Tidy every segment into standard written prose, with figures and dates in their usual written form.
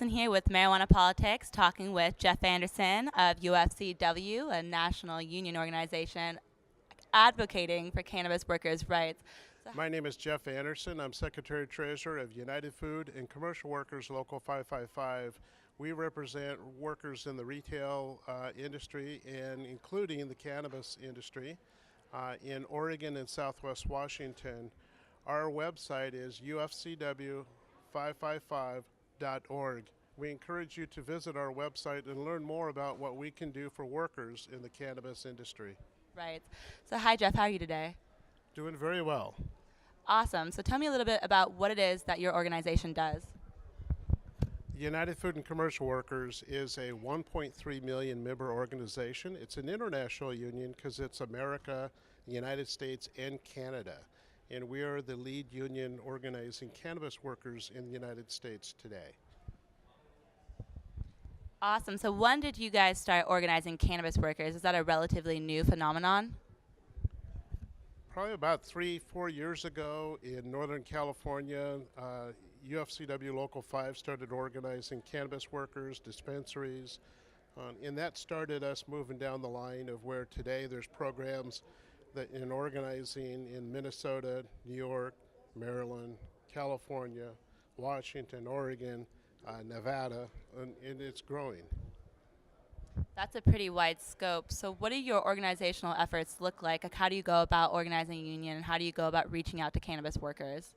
Allison here with Marijuana Politics, talking with Jeff Anderson of UFCW, a national union organization advocating for cannabis workers' rights. My name is Jeff Anderson. I'm Secretary Treasurer of United Food and Commercial Workers Local 555. We represent workers in the retail industry and including the cannabis industry in Oregon and Southwest Washington. Our website is ufcw555.org. We encourage you to visit our website and learn more about what we can do for workers in the cannabis industry. Right. So hi, Jeff. How are you today? Doing very well. Awesome. So tell me a little bit about what it is that your organization does. United Food and Commercial Workers is a 1.3 million member organization. It's an international union because it's America, the United States, and Canada. And we are the lead union organizing cannabis workers in the United States today. Awesome. So when did you guys start organizing cannabis workers? Is that a relatively new phenomenon? Probably about 3-4 years ago in Northern California, UFCW Local 5 started organizing cannabis workers, dispensaries, and that started us moving down the line of where today there's programs that in organizing in Minnesota, New York, Maryland, California, Washington, Oregon, Nevada, and it's growing. That's a pretty wide scope. So what do your organizational efforts look like? Like, how do you go about organizing a union, and how do you go about reaching out to cannabis workers?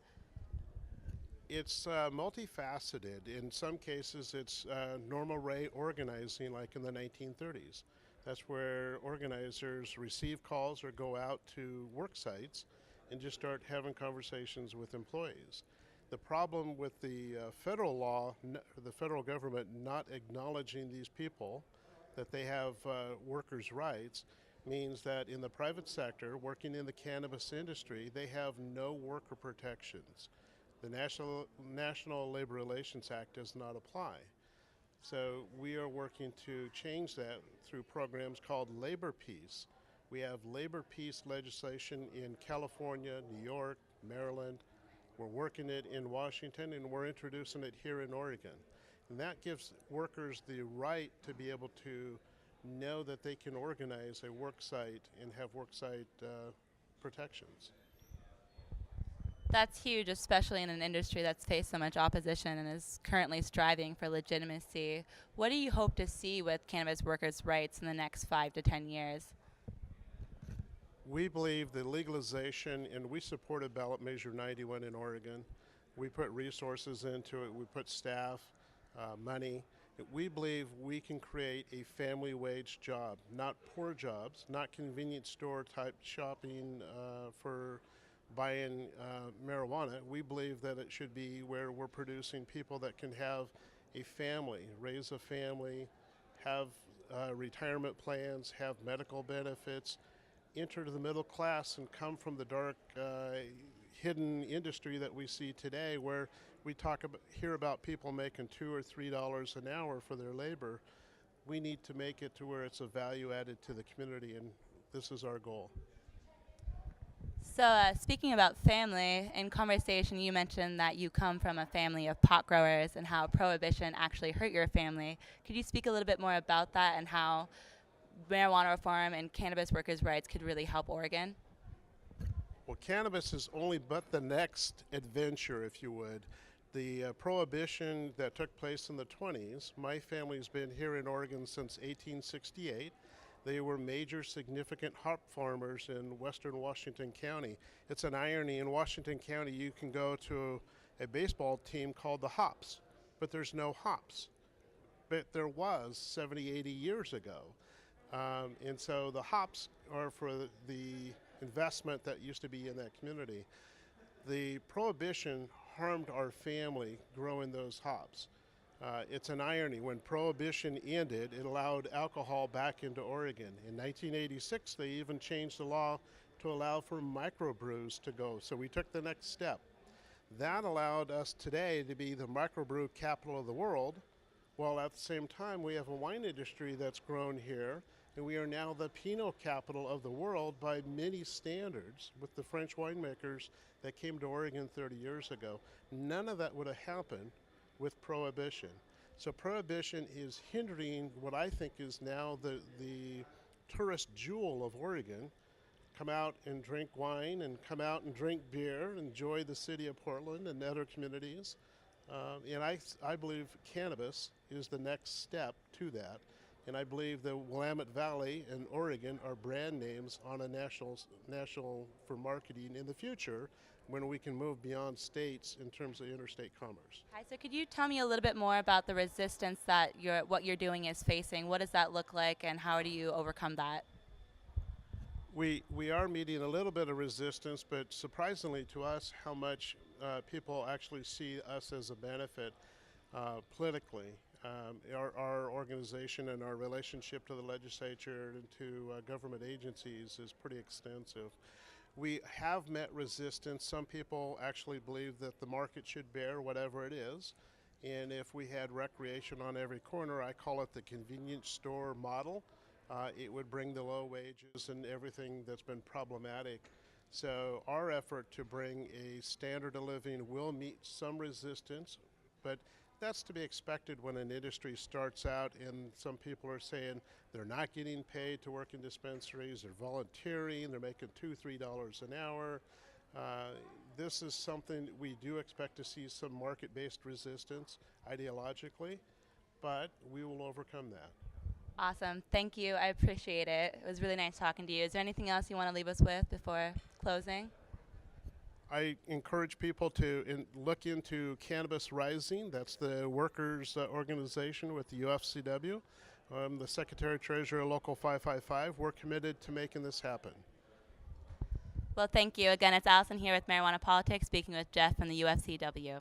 It's multifaceted. In some cases, it's normal rate organizing like in the 1930s. That's where organizers receive calls or go out to work sites and just start having conversations with employees. The problem with the federal law, the federal government not acknowledging these people, that they have workers' rights, means that in the private sector, working in the cannabis industry, they have no worker protections. The National Labor Relations Act does not apply. So we are working to change that through programs called Labor Peace. We have Labor Peace legislation in California, New York, Maryland. We're working it in Washington, and we're introducing it here in Oregon. And that gives workers the right to be able to know that they can organize a work site and have work site protections. That's huge, especially in an industry that's faced so much opposition and is currently striving for legitimacy. What do you hope to see with cannabis workers' rights in the next 5 to 10 years? We believe the legalization, and we supported ballot measure 91 in Oregon. We put resources into it, we put staff, money. We believe we can create a family wage job, not poor jobs, not convenience store type shopping for buying marijuana. We believe that it should be where we're producing people that can have a family, raise a family, have retirement plans, have medical benefits, enter the middle class and come from the dark hidden industry that we see today, where we hear about people making $2 or $3 an hour for their labor. We need to make it to where it's a value added to the community, and this is our goal. So speaking about family, in conversation you mentioned that you come from a family of pot growers and how prohibition actually hurt your family. Could you speak a little bit more about that and how marijuana reform and cannabis workers' rights could really help Oregon? Well, cannabis is only but the next adventure, if you would. The prohibition that took place in the 20s, my family's been here in Oregon since 1868. They were major significant hop farmers in western Washington County. It's an irony, in Washington County you can go to a baseball team called the Hops, but there's no hops. But there was 70, 80 years ago. And so the hops are for the investment that used to be in that community. The prohibition harmed our family growing those hops. It's an irony. When prohibition ended, it allowed alcohol back into Oregon. In 1986, they even changed the law to allow for microbrews to go. So we took the next step. That allowed us today to be the microbrew capital of the world, while at the same time we have a wine industry that's grown here, and we are now the Pinot capital of the world by many standards with the French winemakers that came to Oregon 30 years ago. None of that would have happened with prohibition. So prohibition is hindering what I think is now the tourist jewel of Oregon. Come out and drink wine and come out and drink beer, enjoy the city of Portland and other communities. And I believe cannabis is the next step to that. And I believe the Willamette Valley and Oregon are brand names on a national for marketing in the future when we can move beyond states in terms of interstate commerce. Hi, so could you tell me a little bit more about the resistance that what you're doing is facing? What does that look like, and how do you overcome that? We are meeting a little bit of resistance, but surprisingly to us, how much people actually see us as a benefit politically. Our organization and our relationship to the legislature and to government agencies is pretty extensive. We have met resistance. Some people actually believe that the market should bear whatever it is. And if we had recreation on every corner, I call it the convenience store model. It would bring the low wages and everything that's been problematic. So our effort to bring a standard of living will meet some resistance, but that's to be expected when an industry starts out and some people are saying they're not getting paid to work in dispensaries, they're volunteering, they're making $2, $3 an hour. This is something we do expect to see some market-based resistance ideologically, but we will overcome that. Awesome. Thank you. I appreciate it. It was really nice talking to you. Is there anything else you want to leave us with before closing? I encourage people to look into Cannabis Rising. That's the workers' organization with the UFCW. I'm the Secretary-Treasurer of Local 555. We're committed to making this happen. Well, thank you. Again, it's Allison here with Marijuana Politics, speaking with Jeff from the UFCW.